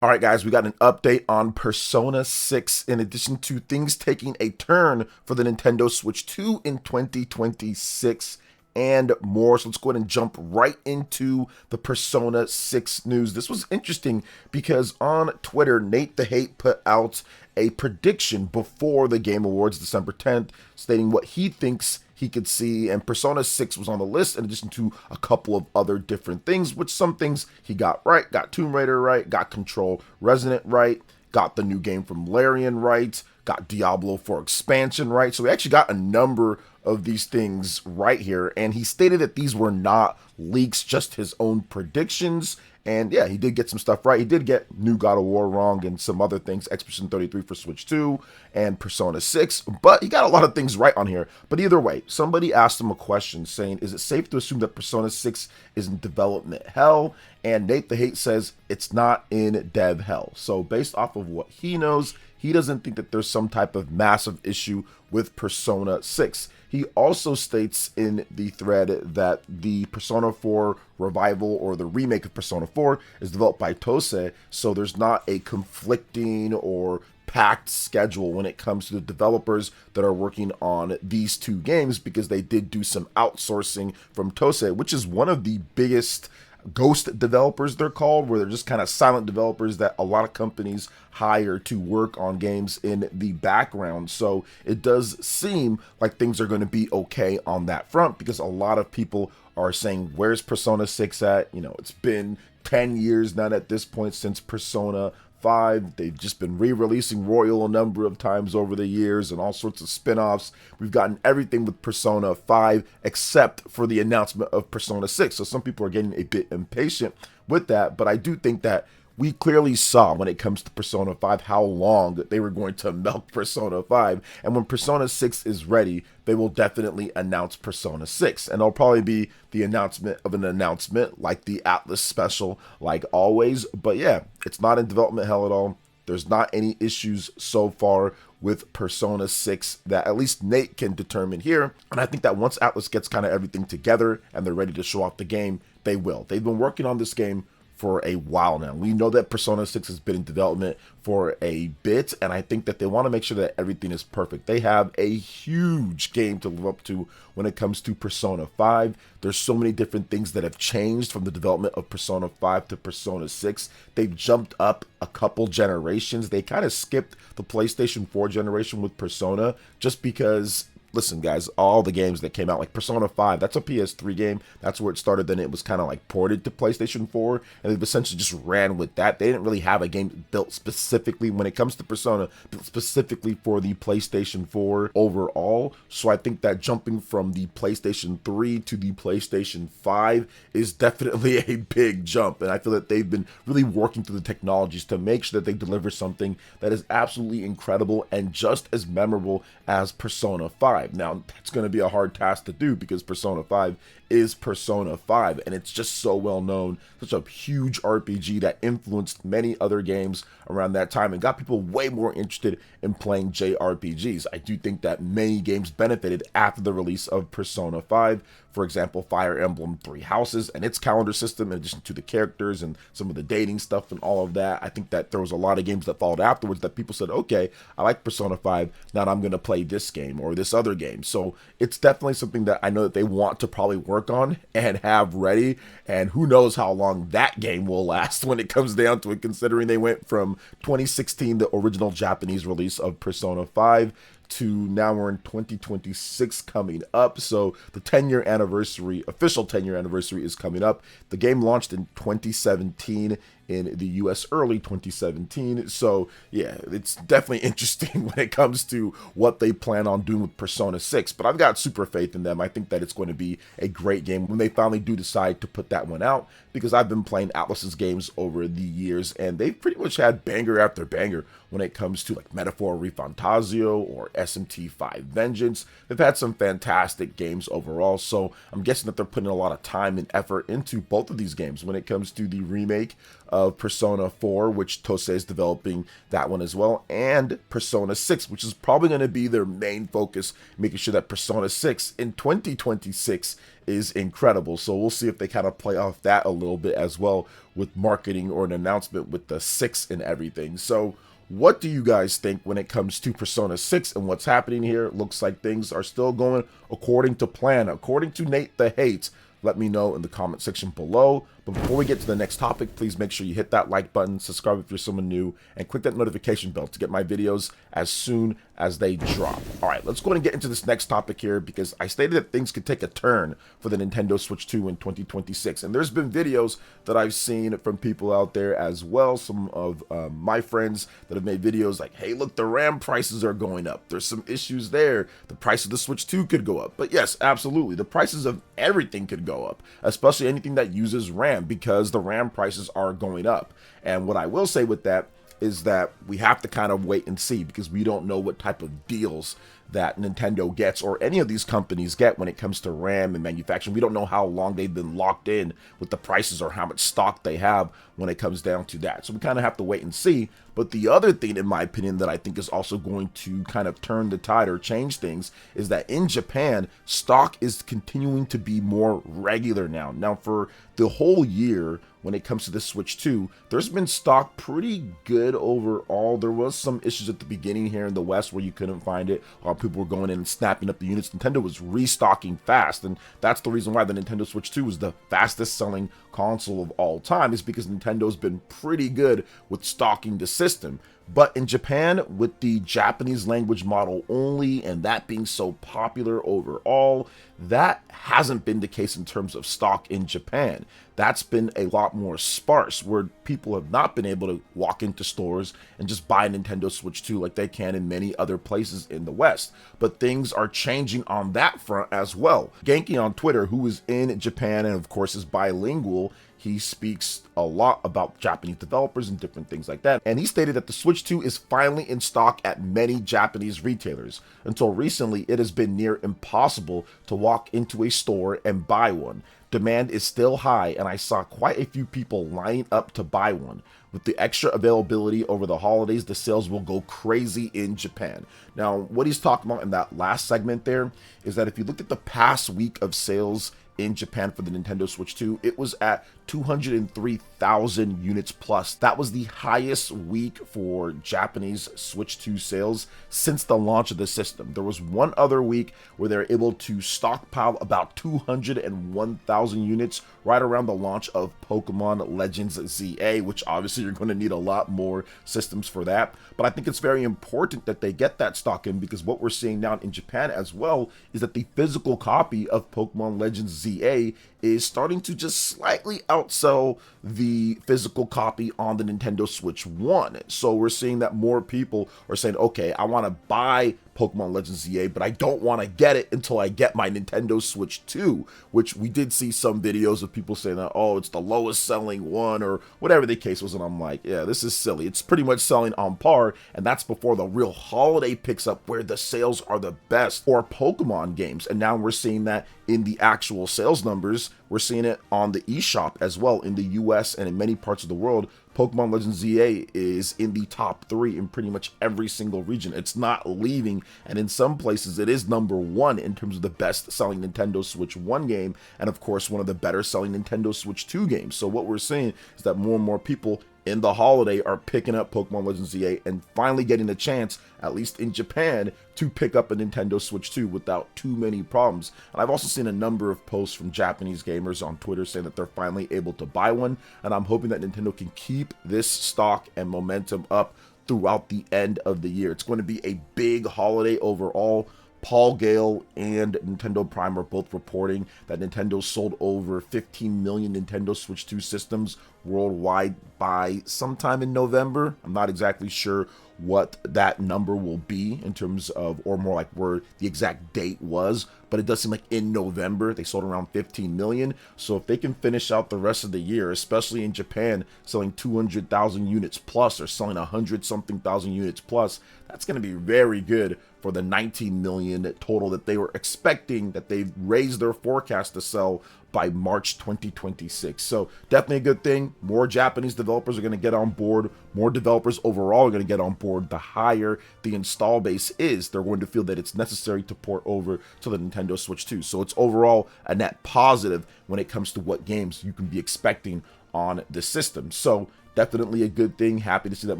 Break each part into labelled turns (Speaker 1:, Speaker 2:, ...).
Speaker 1: All right, guys, we got an update on Persona 6 in addition to things taking a turn for the Nintendo Switch 2 in 2026 and more. So let's go ahead and jump right into the Persona 6 news. This was interesting because on Twitter, Nate the Hate put out a prediction before the Game Awards December 10th, stating what he thinks he could see, and Persona 6 was on the list in addition to a couple of other different things, which some things he got right, got Tomb Raider right, got Control Resonant right, got the new game from Larian right, got Diablo 4 expansion right. So we actually got a number of these things right here, and he stated that these were not leaks, just his own predictions. And yeah, he did get some stuff right. He did get new God of War wrong and some other things, Expedition 33 for Switch 2 and Persona 6, but he got a lot of things right on here. But either way, somebody asked him a question saying, is it safe to assume that Persona 6 is in development hell? And Nate the Hate says it's not in dev hell. So based off of what he knows, he doesn't think that there's some type of massive issue with Persona 6. He also states in the thread that the Persona 4 revival or the remake of Persona 4 is developed by Tose, so there's not a conflicting or packed schedule when it comes to the developers that are working on these two games, because they did do some outsourcing from Tose, which is one of the biggest ghost developers, they're called, where they're just kind of silent developers that a lot of companies hire to work on games in the background. So it does seem like things are going to be okay on that front, because a lot of people are saying, where's Persona 6 at? You know, it's been 10 years now at this point since Persona 5. They've just been re-releasing Royal a number of times over the years and all sorts of spin-offs. We've gotten everything with Persona 5 except for the announcement of Persona 6. So some people are getting a bit impatient with that, but I do think that we clearly saw when it comes to Persona 5 how long they were going to milk Persona 5. And when Persona 6 is ready, they will definitely announce Persona 6. And it'll probably be the announcement of an announcement, like the Atlas special, like always. But yeah, it's not in development hell at all. There's not any issues so far with Persona 6 that at least Nate can determine here. And I think that once Atlas gets kind of everything together and they're ready to show off the game, they will. They've been working on this game for a while now. We know that Persona 6 has been in development for a bit, and I think that they want to make sure that everything is perfect. They have a huge game to live up to when it comes to Persona 5. There's so many different things that have changed from the development of Persona 5 to Persona 6. They've jumped up a couple generations. They kind of skipped the PlayStation 4 generation with Persona just because, listen, guys, all the games that came out, like Persona 5, that's a PS3 game. That's where it started. Then it was kind of like ported to PlayStation 4, and they've essentially just ran with that. They didn't really have a game built specifically when it comes to Persona, built specifically for the PlayStation 4 overall. So I think that jumping from the PlayStation 3 to the PlayStation 5 is definitely a big jump, and I feel that they've been really working through the technologies to make sure that they deliver something that is absolutely incredible and just as memorable as Persona 5. Now, that's going to be a hard task to do because Persona 5 is Persona 5, and it's just so well known, such a huge RPG that influenced many other games around that time and got people way more interested in playing JRPGs. I do think that many games benefited after the release of Persona 5. For example, Fire Emblem Three Houses and its calendar system, in addition to the characters and some of the dating stuff and all of that. I think that there was a lot of games that followed afterwards that people said, okay, I like Persona 5, now I'm going to play this game or this other game. So it's definitely something that I know that they want to probably work on and have ready, and who knows how long that game will last when it comes down to it, considering they went from 2016, the original Japanese release of Persona 5, to now we're in 2026 coming up. So the 10-year anniversary, official 10-year anniversary is coming up. The game launched in 2017 in the US, early 2017. So yeah, it's definitely interesting when it comes to what they plan on doing with Persona 6, but I've got super faith in them. I think that it's going to be a great game when they finally do decide to put that one out, because I've been playing Atlas's games over the years and they've pretty much had banger after banger when it comes to like Metaphor Refantasio or SMT5 Vengeance. They've had some fantastic games overall, so I'm guessing that they're putting a lot of time and effort into both of these games when it comes to the remake of Persona 4, which Tosei is developing that one as well, and Persona 6, which is probably going to be their main focus, making sure that Persona 6 in 2026 is incredible. So we'll see if they kind of play off that a little bit as well with marketing or an announcement with the 6 and everything. So what do you guys think when it comes to Persona 6 and what's happening here? It looks like things are still going according to plan, according to Nate the Hate. Let me know in the comment section below. But before we get to the next topic, please make sure you hit that like button, subscribe if you're someone new, and click that notification bell to get my videos as soon as they drop. All right, let's go ahead and get into this next topic here, because I stated that things could take a turn for the Nintendo Switch 2 in 2026. And there's been videos that I've seen from people out there as well, some of my friends that have made videos like, hey, look, the RAM prices are going up. There's some issues there. The price of the Switch 2 could go up. But yes, absolutely, the prices of everything could go up, especially anything that uses RAM, because the RAM prices are going up. And what I will say with that is that we have to kind of wait and see, because we don't know what type of deals that Nintendo gets or any of these companies get when it comes to RAM and manufacturing. We don't know how long they've been locked in with the prices or how much stock they have when it comes down to that. So we kind of have to wait and see. But the other thing, in my opinion, that I think is also going to kind of turn the tide or change things is that in Japan, stock is continuing to be more regular now. Now, for the whole year, when it comes to the Switch 2, there's been stock pretty good overall. There was some issues at the beginning here in the West where you couldn't find it, while people were going in and snapping up the units. Nintendo was restocking fast, and that's the reason why the Nintendo Switch 2 is the fastest selling console of all time, is because Nintendo's been pretty good with stocking the system. But in Japan, with the Japanese language model only, and that being so popular overall, that hasn't been the case in terms of stock in Japan. That's been a lot more sparse, where people have not been able to walk into stores and just buy a Nintendo Switch 2 like they can in many other places in the West. But things are changing on that front as well. Genki on Twitter, who is in Japan and of course is bilingual, he speaks a lot about Japanese developers and different things like that. And he stated that the Switch 2 is finally in stock at many Japanese retailers. Until recently, it has been near impossible to walk into a store and buy one. Demand is still high, and I saw quite a few people lining up to buy one. With the extra availability over the holidays, the sales will go crazy in Japan. Now, what he's talking about in that last segment there is that if you look at the past week of sales in Japan for the Nintendo Switch 2, it was at 203,000 units plus. That was the highest week for Japanese Switch 2 sales since the launch of the system. There was one other week where they were able to stockpile about 201,000 units right around the launch of Pokemon Legends ZA, which obviously you're going to need a lot more systems for that. But I think it's very important that they get that stock in, because what we're seeing now in Japan as well is that the physical copy of Pokemon Legends ZA is starting to just slightly outsell the physical copy on the Nintendo Switch 1. So we're seeing that more people are saying, okay, I want to buy Pokemon Legends ZA, but I don't want to get it until I get my Nintendo Switch 2, which we did see some videos of people saying that, oh, it's the lowest selling one or whatever the case was. And I'm like, yeah, this is silly. It's pretty much selling on par. And that's before the real holiday picks up, where the sales are the best for Pokemon games. And now we're seeing that in the actual sales numbers. We're seeing it on the eShop as well in the US and in many parts of the world. Pokemon Legends ZA is in the top 3 in pretty much every single region. It's not leaving, and in some places it is number 1 in terms of the best selling Nintendo Switch 1 game, and of course one of the better selling Nintendo Switch 2 games. So what we're seeing is that more and more people in the holiday are picking up Pokemon Legends ZA and finally getting a chance, at least in Japan, to pick up a Nintendo Switch 2 without too many problems. And I've also seen a number of posts from Japanese gamers on Twitter saying that they're finally able to buy one, and I'm hoping that Nintendo can keep this stock and momentum up throughout the end of the year. It's going to be a big holiday overall. Paul Gale and Nintendo Prime are both reporting that Nintendo sold over 15 million Nintendo Switch 2 systems worldwide by sometime in November. I'm not exactly sure what that number will be in terms of, or more like where the exact date was, but it does seem like in November they sold around 15 million. So if they can finish out the rest of the year, especially in Japan, selling 200,000 units plus, or selling 100-something thousand units plus, that's going to be very good for the 19 million total that they were expecting, that they've raised their forecast to sell by March 2026. So definitely a good thing. More Japanese developers are going to get on board. More developers overall are going to get on board. The higher the install base is, they're going to feel that it's necessary to port over to the Nintendo Switch 2. So it's overall a net positive when it comes to what games you can be expecting on the system. So definitely a good thing. Happy to see that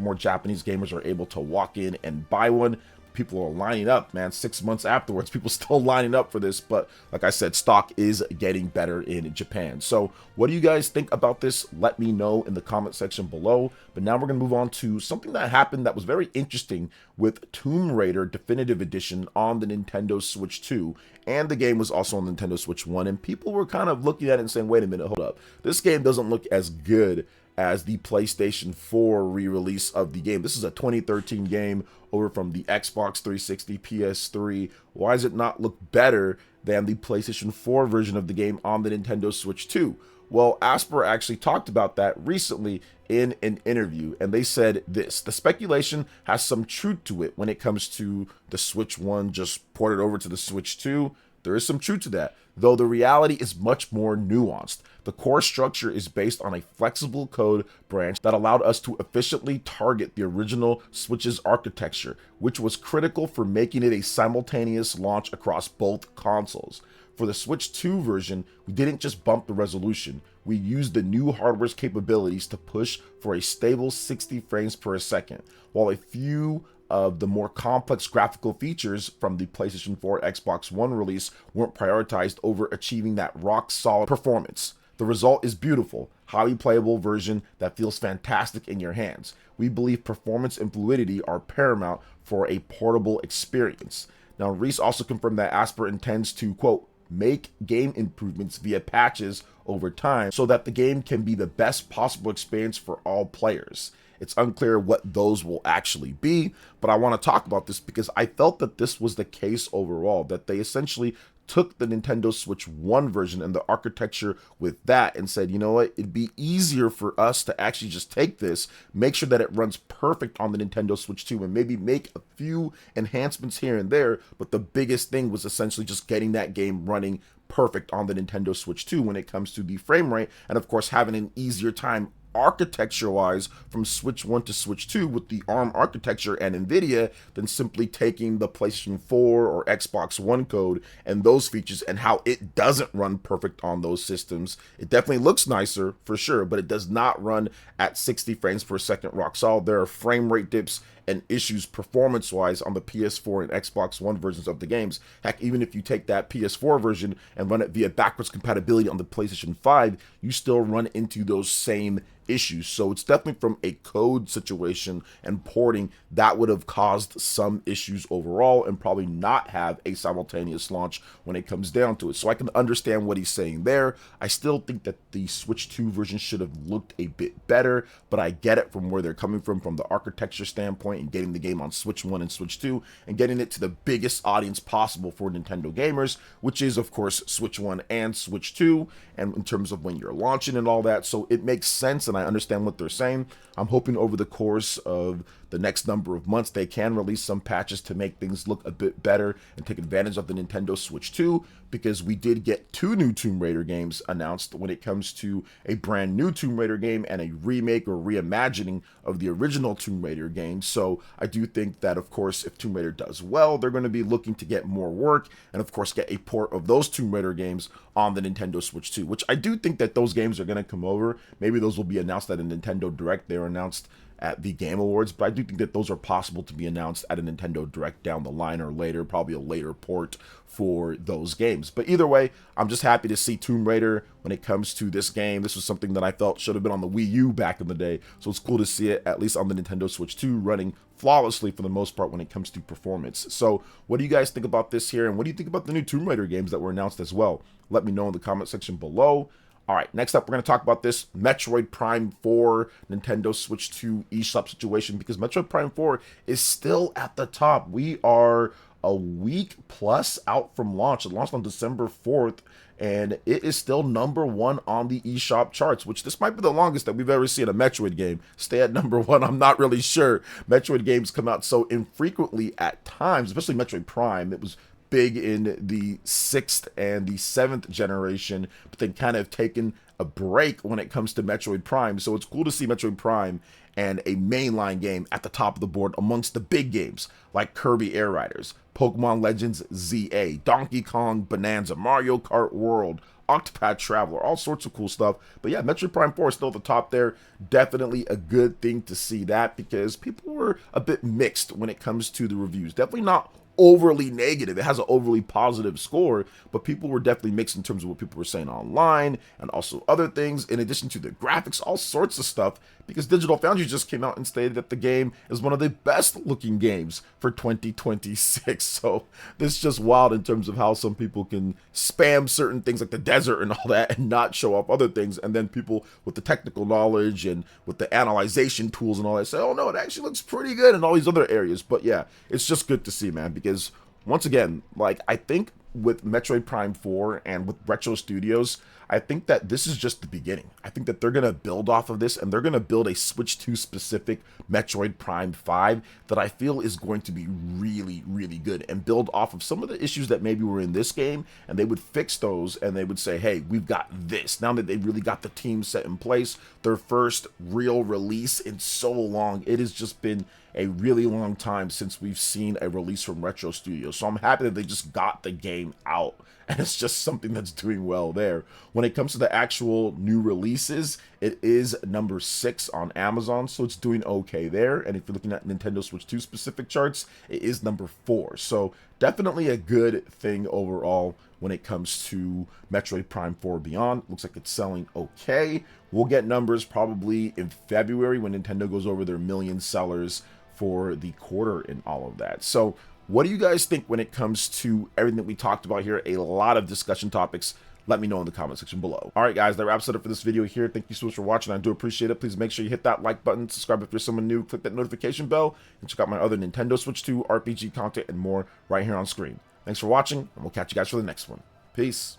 Speaker 1: more Japanese gamers are able to walk in and buy one. People are lining up, man. 6 months afterwards, people still lining up for this. But like I said, stock is getting better in Japan. So what do you guys think about this? Let me know in the comment section below. But now we're going to move on to something that happened that was very interesting with Tomb Raider Definitive Edition on the Nintendo Switch 2. And the game was also on the Nintendo Switch 1. And people were kind of looking at it and saying, wait a minute, hold up. This game doesn't look as good as the PlayStation 4 re-release of the game. This is a 2013 game over from the Xbox 360, PS3. Why does it not look better than the PlayStation 4 version of the game on the Nintendo Switch 2? Well, Asper actually talked about that recently in an interview, and they said this: the speculation has some truth to it when it comes to the Switch 1 just ported over to the Switch 2. There is some truth to that, though the reality is much more nuanced. The core structure is based on a flexible code branch that allowed us to efficiently target the original Switch's architecture, which was critical for making it a simultaneous launch across both consoles. For the Switch 2 version, we didn't just bump the resolution, we used the new hardware's capabilities to push for a stable 60 frames per second, while a few of the more complex graphical features from the PlayStation 4 Xbox One release weren't prioritized over achieving that rock-solid performance. The result is beautiful, highly playable version that feels fantastic in your hands. We believe performance and fluidity are paramount for a portable experience. Now, Reese also confirmed that Asper intends to, quote, make game improvements via patches over time so that the game can be the best possible experience for all players. It's unclear what those will actually be, but I want to talk about this because I felt that this was the case overall, that they essentially took the Nintendo Switch 1 version and the architecture with that and said, you know what, it'd be easier for us to actually just take this, make sure that it runs perfect on the Nintendo Switch 2 and maybe make a few enhancements here and there, but the biggest thing was essentially just getting that game running perfect on the Nintendo Switch 2 when it comes to the frame rate, and of course having an easier time architecture-wise from Switch 1 to Switch 2 with the ARM architecture and NVIDIA than simply taking the PlayStation 4 or Xbox One code and those features and how it doesn't run perfect on those systems. It definitely looks nicer for sure, but it does not run at 60 frames per second rock solid. There are frame rate dips and issues performance-wise on the PS4 and Xbox One versions of the games. Heck, even if you take that PS4 version and run it via backwards compatibility on the PlayStation 5, you still run into those same issues. So it's definitely from a code situation and porting that would have caused some issues overall and probably not have a simultaneous launch when it comes down to it. So I can understand what he's saying there. I still think that the Switch 2 version should have looked a bit better, but I get it from where they're coming from the architecture standpoint and getting the game on Switch 1 and Switch 2 and getting it to the biggest audience possible for Nintendo gamers, which is of course Switch 1 and Switch 2, and in terms of when you're launching and all that. So it makes sense and I understand what they're saying. I'm hoping over the course of the next number of months they can release some patches to make things look a bit better and take advantage of the Nintendo Switch 2, because we did get 2 new Tomb Raider games announced when it comes to a brand new Tomb Raider game and a remake or reimagining of the original Tomb Raider game. So I do think that of course if Tomb Raider does well, they're going to be looking to get more work and of course get a port of those Tomb Raider games on the Nintendo Switch 2, which I do think that those games are going to come over. Maybe those will be announced at a Nintendo Direct. They were announced at the Game Awards, but I do think that those are possible to be announced at a Nintendo Direct down the line or later, probably a later port for those games. But either way, I'm just happy to see Tomb Raider when it comes to this game. This was something that I felt should have been on the Wii U back in the day, so it's cool to see it at least on the Nintendo Switch 2 running flawlessly for the most part when it comes to performance. So what do you guys think about this here, and what do you think about the new Tomb Raider games that were announced as well? Let me know in the comment section below. All right, next up, we're going to talk about this Metroid Prime 4 Nintendo Switch 2 eShop situation, because Metroid Prime 4 is still at the top. We are a week plus out from launch. It launched on December 4th, and it is still #1 on the eShop charts, which this might be the longest that we've ever seen a Metroid game stay at #1. I'm not really sure. Metroid games come out so infrequently at times, especially Metroid Prime. It was big in the 6th and the 7th generation, but then kind of taken a break when it comes to Metroid Prime. So it's cool to see Metroid Prime and a mainline game at the top of the board amongst the big games like Kirby Air Riders, Pokemon Legends ZA, Donkey Kong Bonanza, Mario Kart World, Octopath Traveler, all sorts of cool stuff. But yeah, Metroid Prime 4 is still at the top there. Definitely a good thing to see that, because people were a bit mixed when it comes to the reviews. Definitely not overly negative. It has an overly positive score, but people were definitely mixed in terms of what people were saying online and also other things, in addition to the graphics, all sorts of stuff, because Digital Foundry just came out and stated that the game is one of the best looking games for 2026. So this is just wild in terms of how some people can spam certain things like the desert and all that and not show off other things, and then people with the technical knowledge and with the analyzation tools and all that say, oh no, it actually looks pretty good in all these other areas. But yeah, it's just good to see, man, because once again, like, I think with Metroid Prime 4 and with Retro Studios, I think that this is just the beginning. I think that they're going to build off of this, and they're going to build a Switch 2 specific Metroid Prime 5 that I feel is going to be really, really good, and build off of some of the issues that maybe were in this game, and they would fix those, and they would say, hey, we've got this. Now that they really got the team set in place, their first real release in so long. It has just been a really long time since we've seen a release from Retro Studios. So I'm happy that they just got the game out, and it's just something that's doing well there. When it comes to the actual new releases, it is number 6 on Amazon, so it's doing okay there. And if you're looking at Nintendo Switch 2 specific charts, it is number 4. So definitely a good thing overall when it comes to Metroid Prime 4 Beyond. Looks like it's selling okay. We'll get numbers probably in February when Nintendo goes over their million sellers for the quarter and all of that. So what do you guys think when it comes to everything that we talked about here? A lot of discussion topics. Let me know in the comment section below. All right, guys, that wraps it up for this video here. Thank you so much for watching. I do appreciate it. Please make sure you hit that like button, subscribe if you're someone new, click that notification bell, and check out my other Nintendo Switch 2 RPG content and more right here on screen. Thanks for watching, and we'll catch you guys for the next one. Peace.